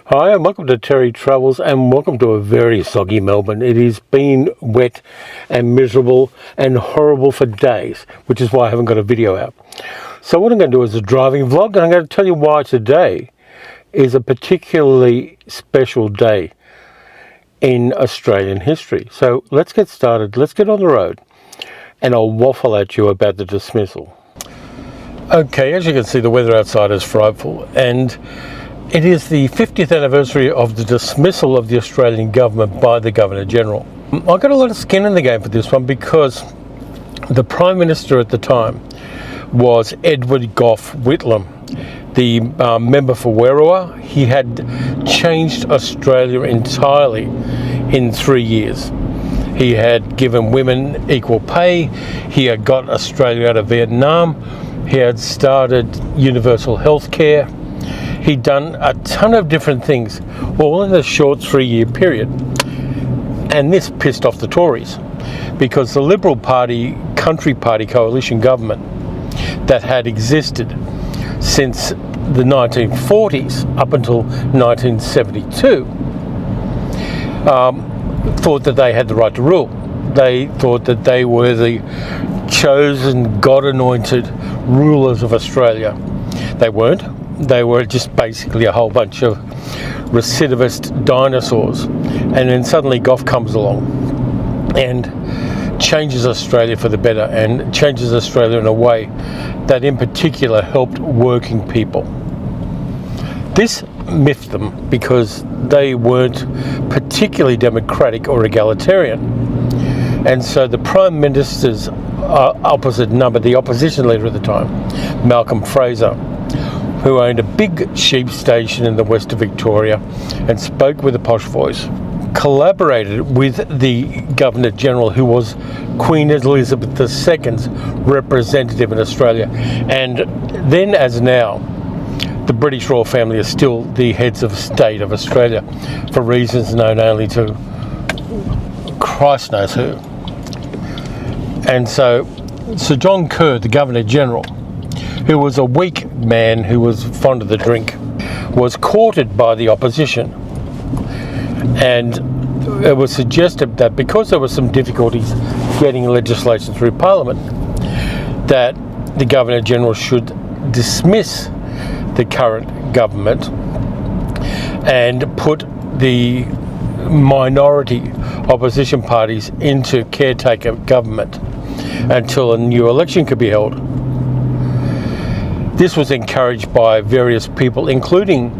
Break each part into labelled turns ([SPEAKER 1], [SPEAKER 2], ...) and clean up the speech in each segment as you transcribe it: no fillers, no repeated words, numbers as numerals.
[SPEAKER 1] Hi and welcome to Terry Travels and welcome to a very soggy Melbourne. It has been wet and miserable and horrible for days, which is why I haven't got a video out. So what I'm going to do is a driving vlog, and I'm going to tell you why today is a particularly special day in Australian history. So let's get started, let's get on the road, and I'll waffle at you about the dismissal. Okay, as you can see, the weather outside is frightful, and it is the 50th anniversary of the dismissal of the Australian government by the Governor-General. I got a lot of skin in the game for this one because the Prime Minister at the time was Edward Gough Whitlam, the member for Werribee. He had changed Australia entirely in 3 years. He had given women equal pay, he had got Australia out of Vietnam, he had started universal health care. He'd done a ton of different things, all in a short 3-year period. And this pissed off the Tories, because the Liberal Party, Country Party coalition government that had existed since the 1940s up until 1972 thought that they had the right to rule. They thought that they were the chosen, God-anointed rulers of Australia. They weren't. They were just basically a whole bunch of recidivist dinosaurs. And then suddenly Gough comes along and changes Australia for the better, and changes Australia in a way that in particular helped working people. This miffed them because they weren't particularly democratic or egalitarian. And so the Prime Minister's opposite number, the opposition leader at the time, Malcolm Fraser, who owned a big sheep station in the west of Victoria and spoke with a posh voice, collaborated with the Governor-General, who was Queen Elizabeth II's representative in Australia. And then as now, the British royal family are still the heads of state of Australia for reasons known only to Christ knows who. And so Sir John Kerr, the Governor-General, who was a weak man who was fond of the drink, was courted by the opposition. And it was suggested that because there were some difficulties getting legislation through Parliament, that the Governor-General should dismiss the current government and put the minority opposition parties into caretaker government until a new election could be held. This was encouraged by various people, including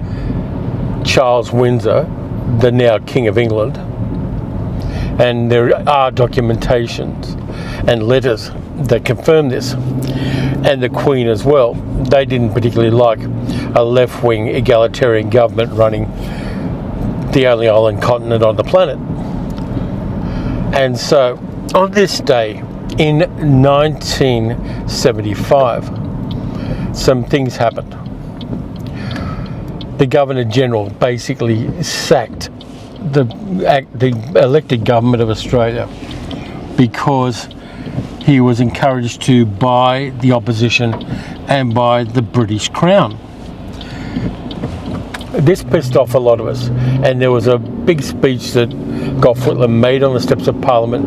[SPEAKER 1] Charles Windsor, the now King of England, and there are documentations and letters that confirm this, and the Queen as well. They didn't particularly like a left-wing egalitarian government running the only island continent on the planet. And so on this day in 1975, some things happened. The Governor-General basically sacked the elected government of Australia because he was encouraged to buy the opposition and buy the British Crown. This pissed off a lot of us, and there was a big speech that Gough Whitlam made on the steps of Parliament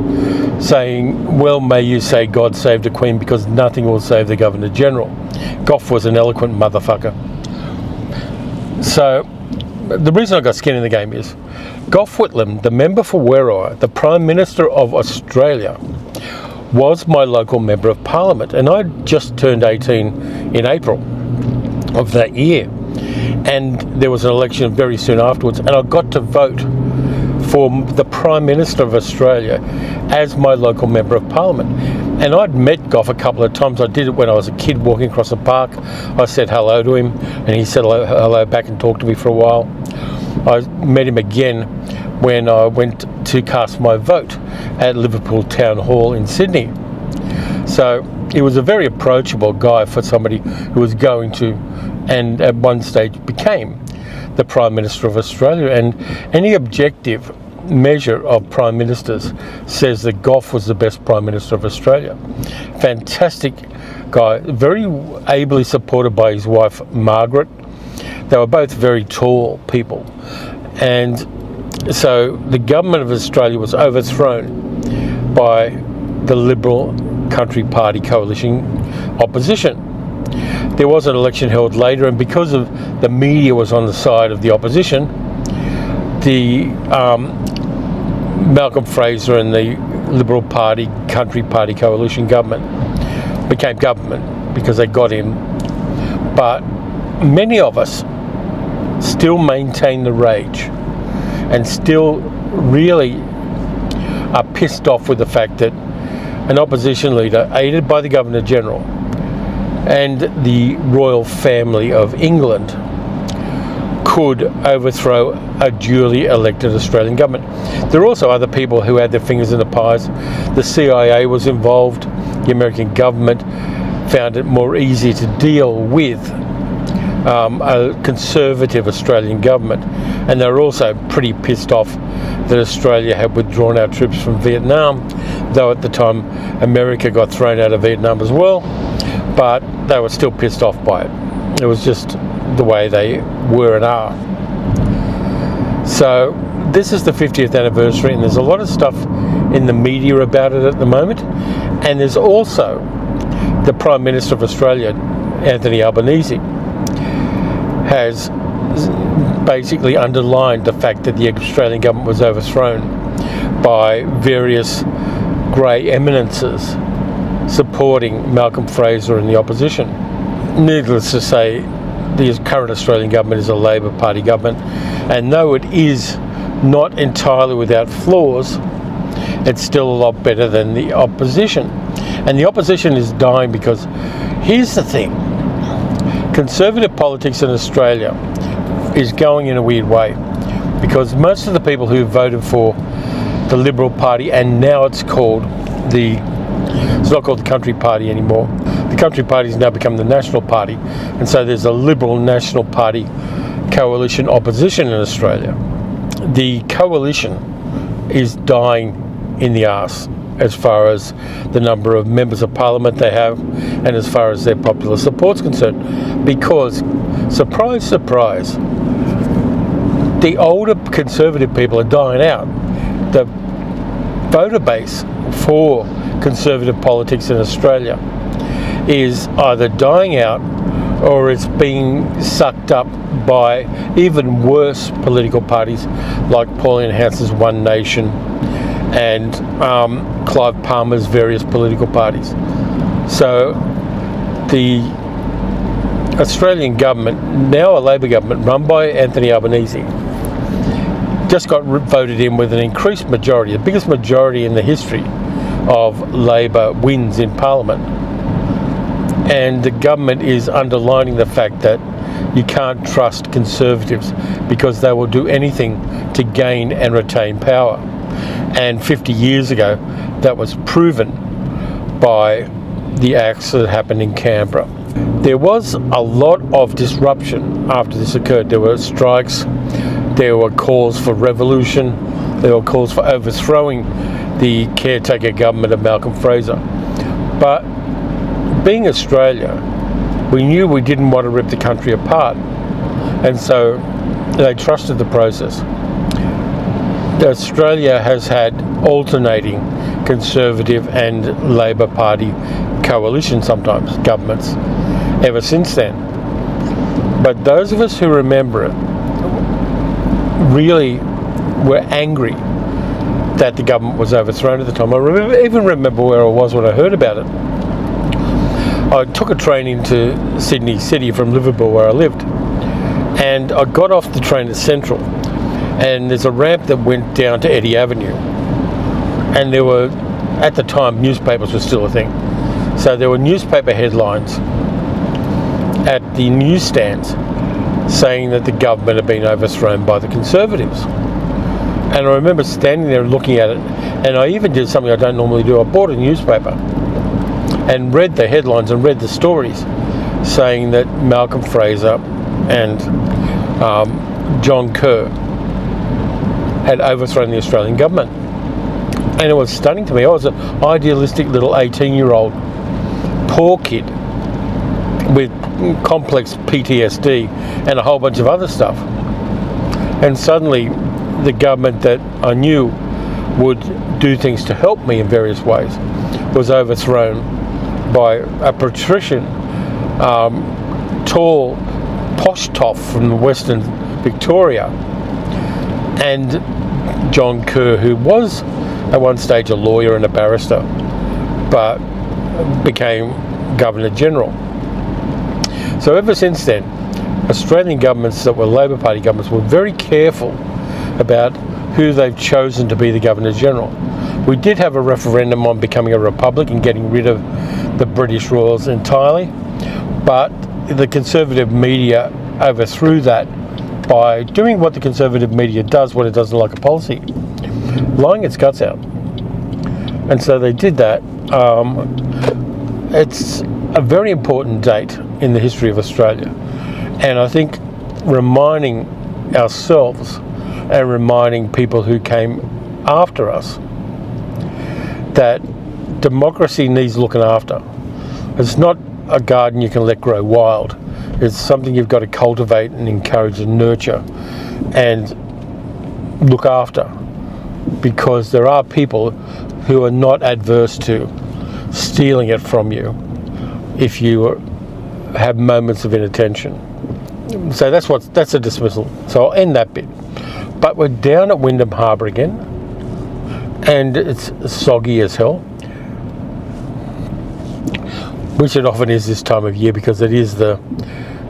[SPEAKER 1] saying, well, may you say God save the Queen, because nothing will save the Governor-General. Gough was an eloquent motherfucker. So the reason I got skin in the game is Gough Whitlam, the member for Werribee, the Prime Minister of Australia, was my local member of Parliament, and I just turned 18 in April of that year. And there was an election very soon afterwards, and I got to vote for the Prime Minister of Australia as my local member of Parliament. And I'd met Gough a couple of times. I did it when I was a kid walking across a park. I said hello to him, and he said hello back and talked to me for a while. I met him again when I went to cast my vote at Liverpool Town Hall in Sydney. So he was a very approachable guy for somebody who was going to, and at one stage became, the Prime Minister of Australia. And any objective measure of Prime Ministers says that Gough was the best Prime Minister of Australia. Fantastic guy, very ably supported by his wife Margaret, They were both very tall people. And so the government of Australia was overthrown by the Liberal Country Party coalition opposition. There was an election held later, and because of the media was on the side of the opposition, the Malcolm Fraser and the Liberal Party Country Party coalition government became government because they got in. But many of us still maintain the rage and still really are pissed off with the fact that an opposition leader, aided by the Governor General and the royal family of England, could overthrow a duly elected Australian government. There are also other people who had their fingers in the pies. The CIA was involved. The American government found it more easy to deal with a conservative Australian government, and they were also pretty pissed off that Australia had withdrawn our troops from Vietnam, though at the time America got thrown out of Vietnam as well, but they were still pissed off by it. It was just the way they were and are. So this is the 50th anniversary, and there's a lot of stuff in the media about it at the moment, and there's also the Prime Minister of Australia, Anthony Albanese, has basically underlined the fact that the Australian government was overthrown by various grey eminences supporting Malcolm Fraser and the opposition. Needless to say, the current Australian government is a Labor Party government, and though it is not entirely without flaws, it's still a lot better than the opposition. And the opposition is dying because, here's the thing, conservative politics in Australia is going in a weird way, because most of the people who voted for the Liberal Party, and now it's not called the Country Party anymore. The Country Party has now become the National Party, and so there's a Liberal National Party coalition opposition in Australia. The coalition is dying in the arse as far as the number of members of parliament they have, and as far as their popular support's concerned, because, surprise, surprise, the older conservative people are dying out. The voter base for conservative politics in Australia is either dying out or it's being sucked up by even worse political parties like Pauline Hanson's One Nation and Clive Palmer's various political parties. So the Australian government, now a Labor government run by Anthony Albanese, just got voted in with an increased majority, the biggest majority in the history of Labor wins in Parliament. And the government is underlining the fact that you can't trust Conservatives because they will do anything to gain and retain power. And 50 years ago, that was proven by the acts that happened in Canberra. There was a lot of disruption after this occurred. There were strikes, there were calls for revolution, there were calls for overthrowing the caretaker government of Malcolm Fraser. But being Australia, we knew we didn't want to rip the country apart, and so they trusted the process. Australia has had alternating Conservative and Labor Party coalition, sometimes governments, ever since then. But those of us who remember it really were angry that the government was overthrown at the time. I even remember where I was when I heard about it. I took a train into Sydney City from Liverpool, where I lived, and I got off the train at Central, and there's a ramp that went down to Eddy Avenue, and there were, at the time, newspapers were still a thing, so there were newspaper headlines at the newsstands saying that the government had been overthrown by the Conservatives. And I remember standing there looking at it, and I even did something I don't normally do. I bought a newspaper and read the headlines and read the stories saying that Malcolm Fraser and John Kerr had overthrown the Australian government. And it was stunning to me. I was an idealistic little 18-year-old poor kid with complex PTSD and a whole bunch of other stuff. And suddenly the government that I knew would do things to help me in various ways was overthrown by a patrician, tall posh toff from Western Victoria, and John Kerr, who was at one stage a lawyer and a barrister, but became Governor General. So ever since then, Australian governments that were Labor Party governments were very careful about who they've chosen to be the Governor General. We did have a referendum on becoming a republic and getting rid of the British Royals entirely, but the conservative media overthrew that by doing what the conservative media does when it doesn't like a policy, lying its guts out. And so they did that. It's a very important date in the history of Australia, and I think reminding ourselves and reminding people who came after us that democracy needs looking after. It's not a garden you can let grow wild. It's something you've got to cultivate and encourage and nurture and look after, because there are people who are not adverse to stealing it from you if you have moments of inattention. So that's a dismissal. So I'll end that bit. But we're down at Wyndham Harbour again, and it's soggy as hell, which it often is this time of year because it is the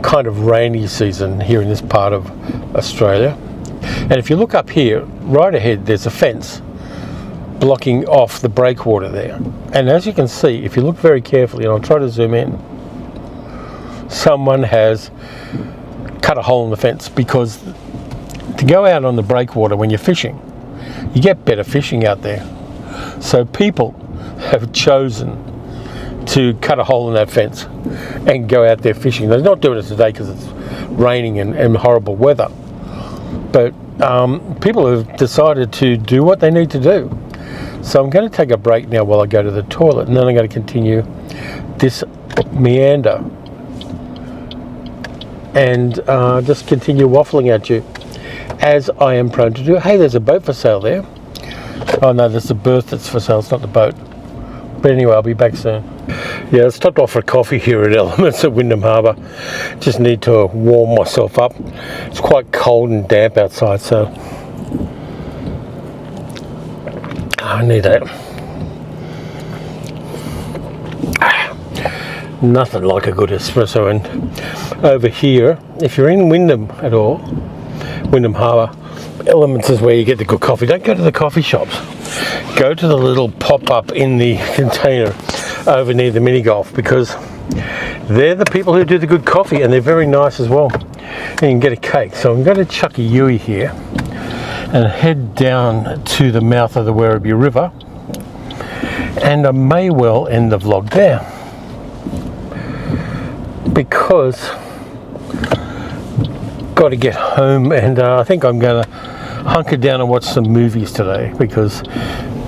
[SPEAKER 1] kind of rainy season here in this part of Australia. And if you look up here, right ahead, there's a fence blocking off the breakwater there. And as you can see, if you look very carefully, and I'll try to zoom in, someone has cut a hole in the fence, because to go out on the breakwater when you're fishing, you get better fishing out there. So people have chosen to cut a hole in that fence and go out there fishing. They're not doing it today because it's raining and horrible weather, but people have decided to do what they need to do. So I'm going to take a break now while I go to the toilet, and then I'm going to continue this meander and just continue waffling at you, as I am prone to do. Hey, there's a boat for sale there. Oh no, there's the berth that's for sale, it's not the boat. But anyway, I'll be back soon. Yeah, I stopped off for coffee here at Elements at Wyndham Harbour. Just need to warm myself up. It's quite cold and damp outside, so I need that. Nothing like a good espresso. And over here, if you're in Wyndham at all, Wyndham Harbour, Elements is where you get the good coffee. Don't go to the coffee shops. Go to the little pop-up in the container over near the mini golf, because they're the people who do the good coffee, and they're very nice as well. And you can get a cake. So I'm going to chuck a Yui here and head down to the mouth of the Werribee River, and I may well end the vlog there, because got to get home, and I think I'm going to hunker down and watch some movies today, because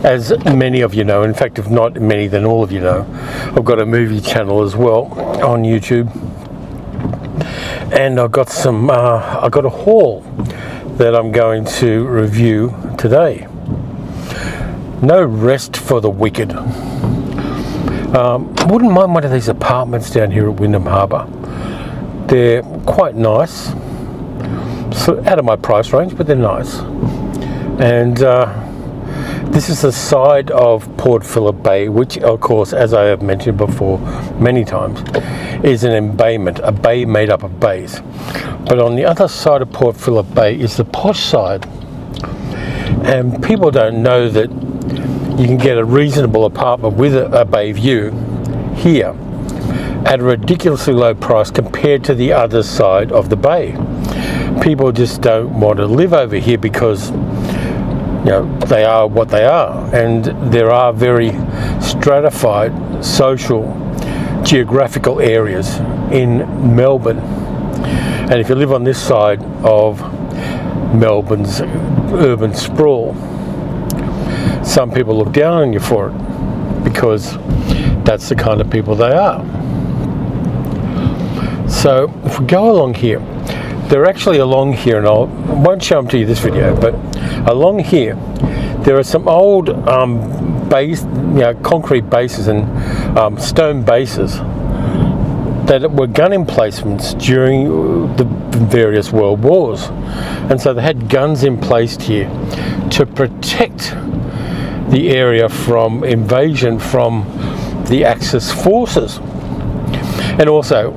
[SPEAKER 1] as many of you know, in fact if not many then all of you know, I've got a movie channel as well on YouTube, and I've got some I've got a haul that I'm going to review today. No rest for the wicked. Wouldn't mind one of these apartments down here at Wyndham Harbour. They're quite nice, so out of my price range, but they're nice. And this is the side of Port Phillip Bay, which of course, as I have mentioned before many times, is an embayment, a bay made up of bays. But on the other side of Port Phillip Bay is the posh side, and people don't know that you can get a reasonable apartment with a bay view here at a ridiculously low price compared to the other side of the bay. People just don't want to live over here because, you know, they are what they are, and there are very stratified social geographical areas in Melbourne. And if you live on this side of Melbourne's urban sprawl, some people look down on you for it, because that's the kind of people they are. So if we go along here, they're actually along here, and I won't show them to you this video, but along here there are some old concrete bases and stone bases that were gun emplacements during the various world wars, and so they had guns emplaced here to protect the area from invasion from the Axis forces. And also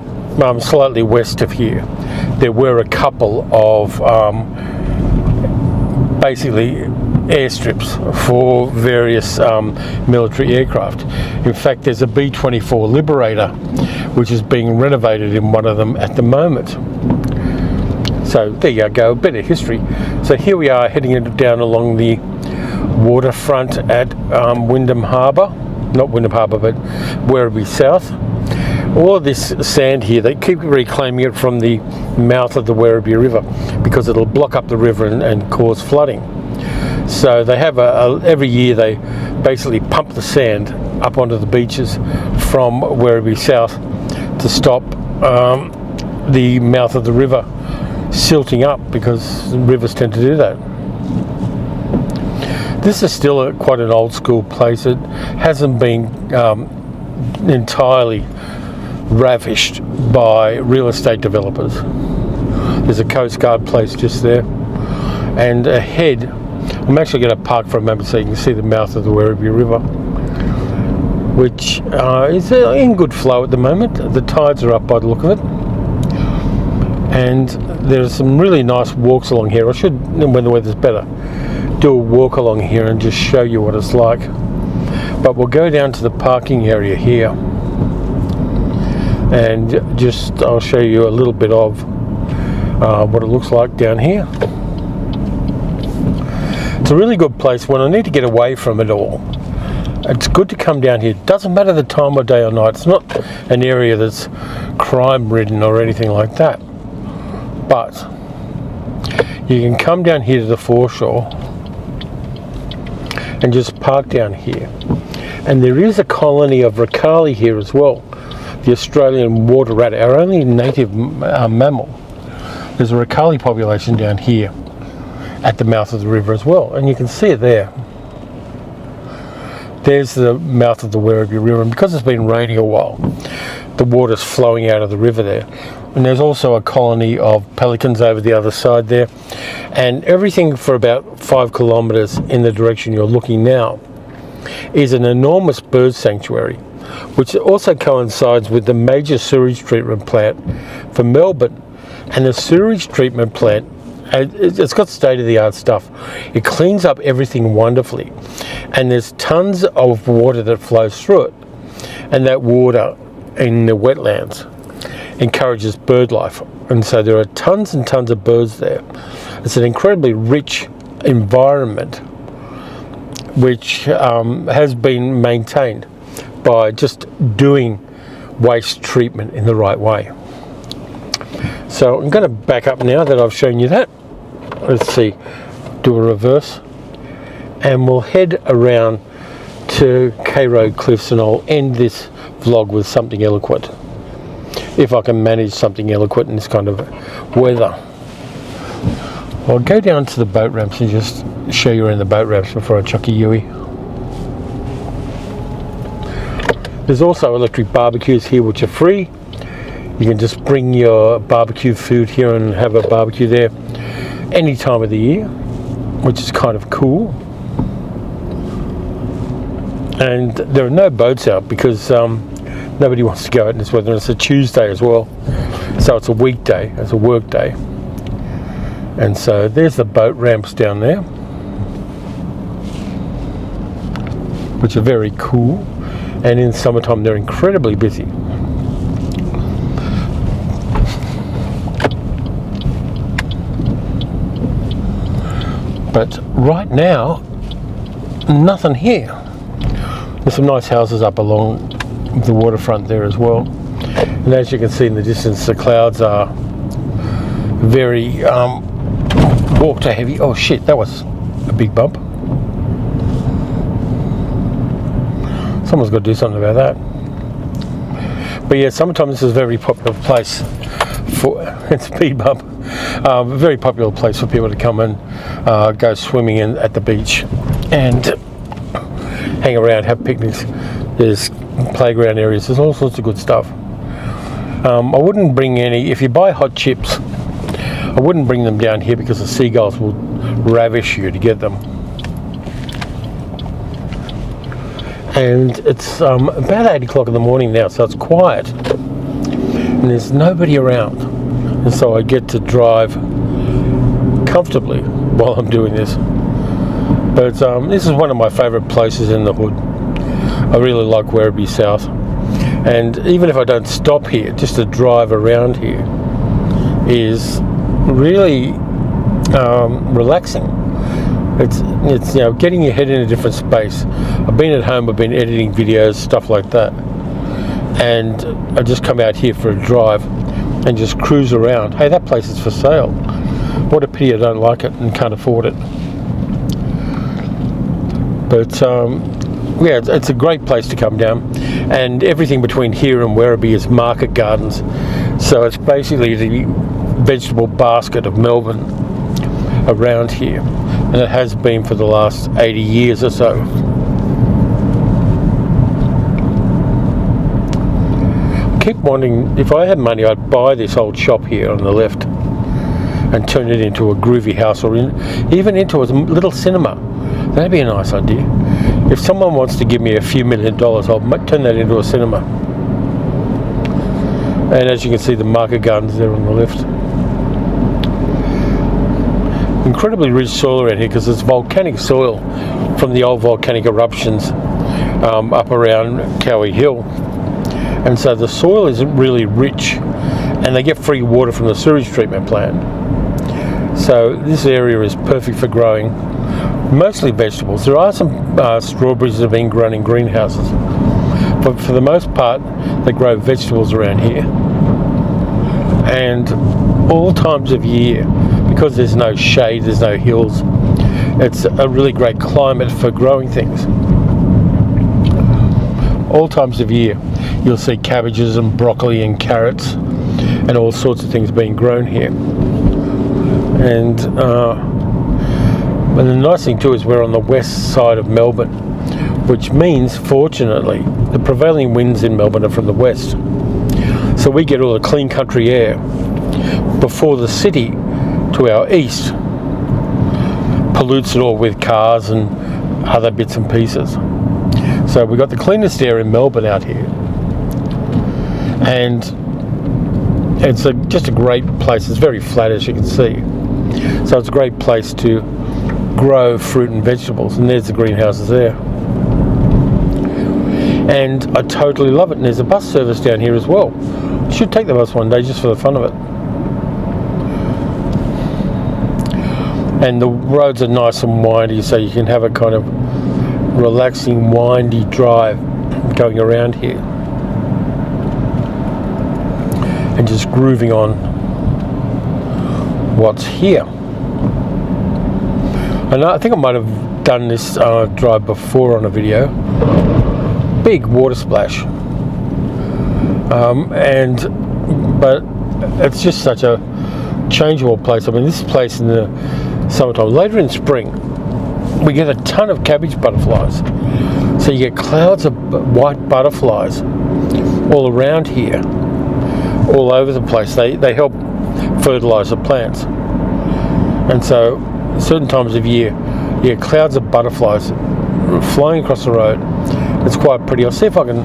[SPEAKER 1] slightly west of here there were a couple of basically airstrips for various military aircraft. In fact, there's a B-24 Liberator which is being renovated in one of them at the moment. So there you go, a bit of history. So here we are heading down along the waterfront at Wyndham Harbour, not Wyndham Harbour but Werribee South. All of this sand here, they keep reclaiming it from the mouth of the Werribee River because it'll block up the river and cause flooding. So they have every year they basically pump the sand up onto the beaches from Werribee South to stop the mouth of the river silting up, because rivers tend to do that. This is still quite an old school place. It hasn't been entirely ravished by real estate developers. There's a Coast Guard place just there, and ahead I'm actually going to park for a moment so you can see the mouth of the Werribee River, which is in good flow at the moment. The tides are up by the look of it, and there's some really nice walks along here. I should, when the weather's better, do a walk along here and just show you what it's like. But we'll go down to the parking area here, and I'll show you a little bit of what it looks like down here. It's a really good place when I need to get away from it all. It's good to come down here. It doesn't matter the time of day or night. It's not an area that's crime ridden or anything like that, but you can come down here to the foreshore and just park down here. And there is a colony of recollection here as well, the Australian water rat, our only native mammal. There's a recollection population down here at the mouth of the river as well, and you can see it there. There's the mouth of the Werribee River, and because it's been raining a while, the water's flowing out of the river there. And there's also a colony of pelicans over the other side there, and everything for about 5 kilometres in the direction you're looking now is an enormous bird sanctuary, which also coincides with the major sewage treatment plant for Melbourne. And the sewage treatment plant, it's got state-of-the-art stuff. It cleans up everything wonderfully, and there's tons of water that flows through it, and that water in the wetlands encourages bird life, and so there are tons and tons of birds there. It's an incredibly rich environment which has been maintained by just doing waste treatment in the right way. So I'm going to back up now that I've shown you that. Let's see, do a reverse, and we'll head around to K Road Cliffs, and I'll end this vlog with something eloquent, if I can manage something eloquent in this kind of weather. I'll go down to the boat ramps and just show you around the boat ramps before I chuck a Yui. There's also electric barbecues here which are free. You can just bring your barbecue food here and have a barbecue there any time of the year, which is kind of cool. And there are no boats out because nobody wants to go out in this weather. It's a Tuesday as well, so it's a weekday, it's a work day. And so there's the boat ramps down there, which are very cool, and in summertime they're incredibly busy. But right now, nothing here. There's some nice houses up along the waterfront there as well. And as you can see in the distance, the clouds are very water heavy. Oh shit, that was a big bump. Someone's got to do something about that. But yeah, sometimes this is a very popular place for it's speed bump. A very popular place for people to come and go swimming in at the beach and hang around, have picnics. There's playground areas. There's all sorts of good stuff. I wouldn't bring any. If you buy hot chips, I wouldn't bring them down here because the seagulls will ravish you to get them. And it's about 8 o'clock in the morning now, so it's quiet and there's nobody around, and so I get to drive comfortably while I'm doing this. But this is one of my favourite places in the hood. I really like Werribee South, and even if I don't stop here, just to drive around here is really relaxing. It's you know, getting your head in a different space. I've been at home, I've been editing videos, stuff like that, and I just come out here for a drive and just cruise around. Hey, that place is for sale. What a pity I don't like it and can't afford it. But yeah, it's a great place to come down, and everything between here and Werribee is market gardens, so it's basically the vegetable basket of Melbourne around here, and it has been for the last 80 years or so. I keep wanting, if I had money, I'd buy this old shop here on the left and turn it into a groovy house, or even into a little cinema. That'd be a nice idea. If someone wants to give me a few $1 million, I'll turn that into a cinema. And as you can see, the market gardens there on the left. Incredibly rich soil around here because it's volcanic soil from the old volcanic eruptions up around Cowie Hill. And so the soil is really rich, and they get free water from the sewage treatment plant. So this area is perfect for growing mostly vegetables. There are some strawberries that have been grown in greenhouses, but for the most part they grow vegetables around here. And all times of year, because there's no shade, there's no hills, it's a really great climate for growing things. All times of year you'll see cabbages and broccoli and carrots and all sorts of things being grown here. And the nice thing too is we're on the west side of Melbourne, which means, fortunately, the prevailing winds in Melbourne are from the west. So we get all the clean country air before the city to our east pollutes it all with cars and other bits and pieces. So we've got the cleanest air in Melbourne out here. And it's just a great place. It's very flat, as you can see. So it's a great place to grow fruit and vegetables, and there's the greenhouses there. And I totally love it. And there's a bus service down here as well. You should take the bus one day just for the fun of it. And the roads are nice and windy, so you can have a kind of relaxing, windy drive going around here and just grooving on what's here. And I think I might have done this drive before on a video. Big water splash, but it's just such a changeable place. I mean, this place in the summertime, later in spring, we get a ton of cabbage butterflies. So you get clouds of white butterflies all around here, all over the place. They help fertilise the plants. And so certain times of year, you get clouds of butterflies flying across the road. It's quite pretty. I'll see if I can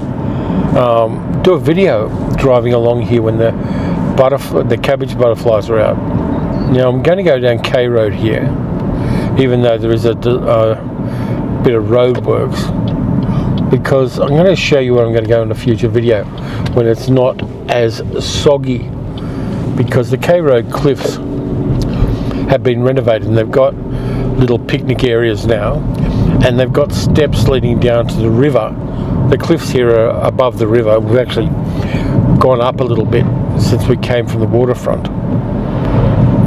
[SPEAKER 1] do a video driving along here when the cabbage butterflies are out. Now I'm going to go down K Road here, even though there is a bit of road works, because I'm going to show you where I'm going to go in a future video when it's not as soggy, because the K Road cliffs have been renovated and they've got little picnic areas now, and they've got steps leading down to the river. The cliffs here are above the river. We've actually gone up a little bit since we came from the waterfront,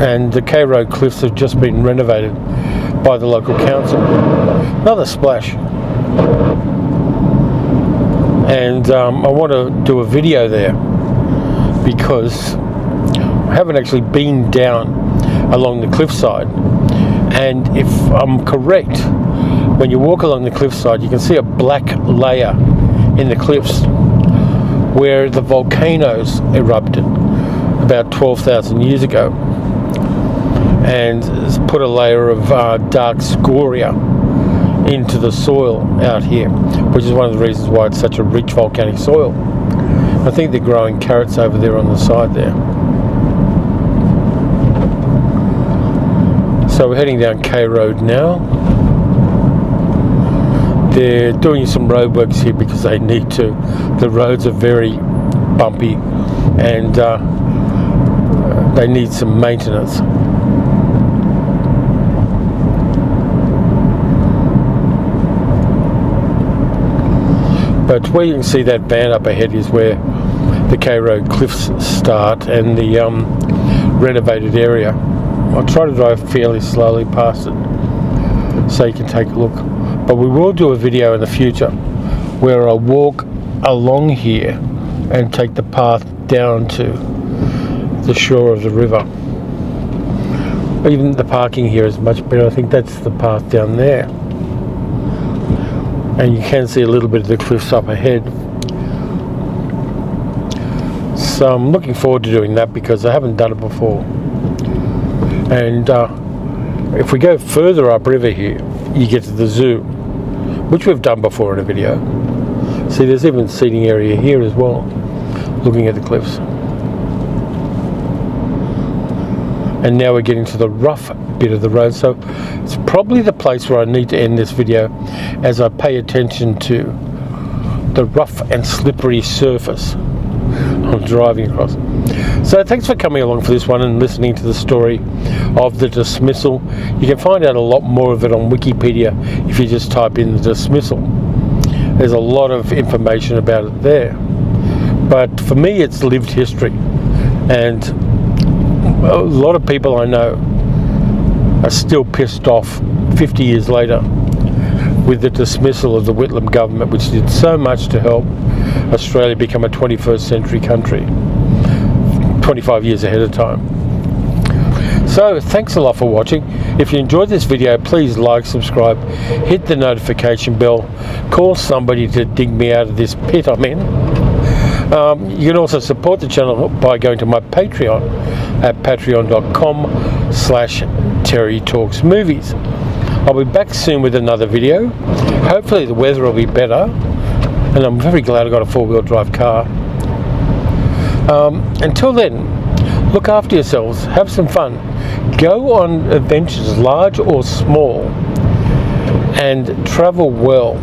[SPEAKER 1] and the K Road cliffs have just been renovated by the local council. Another splash. and I want to do a video there because I haven't actually been down along the cliffside, and if I'm correct, when you walk along the cliffside you can see a black layer in the cliffs where the volcanoes erupted about 12,000 years ago and put a layer of dark scoria into the soil out here, which is one of the reasons why it's such a rich volcanic soil. I think they're growing carrots over there on the side there. So we're heading down K Road now. They're doing some road works here because they need to. The roads are very bumpy and they need some maintenance. But where you can see that van up ahead is where the K Road cliffs start and the renovated area. I'll try to drive fairly slowly past it so you can take a look. But we will do a video in the future where I'll walk along here and take the path down to the shore of the river. Even the parking here is much better. I think that's the path down there. And you can see a little bit of the cliffs up ahead. So I'm looking forward to doing that because I haven't done it before. And if we go further upriver here, you get to the zoo, which we've done before in a video. See, there's even seating area here as well, looking at the cliffs. And now we're getting to the rough bit of the road, so it's probably the place where I need to end this video as I pay attention to the rough and slippery surface I'm driving across. So thanks for coming along for this one and listening to the story of the Dismissal. You can find out a lot more of it on Wikipedia if you just type in the Dismissal. There's a lot of information about it there. But for me it's lived history, and a lot of people I know are still pissed off 50 years later with the dismissal of the Whitlam government, which did so much to help Australia become a 21st century country 25 years ahead of time. So thanks a lot for watching. If you enjoyed this video, please like, subscribe, hit the notification bell, call somebody to dig me out of this pit I'm in. You can also support the channel by going to my Patreon at patreon.com/TerryTalksMovies. I'll be back soon with another video. Hopefully the weather will be better, and I'm very glad I got a four-wheel drive car. Until then, look after yourselves, have some fun, go on adventures large or small, and travel well.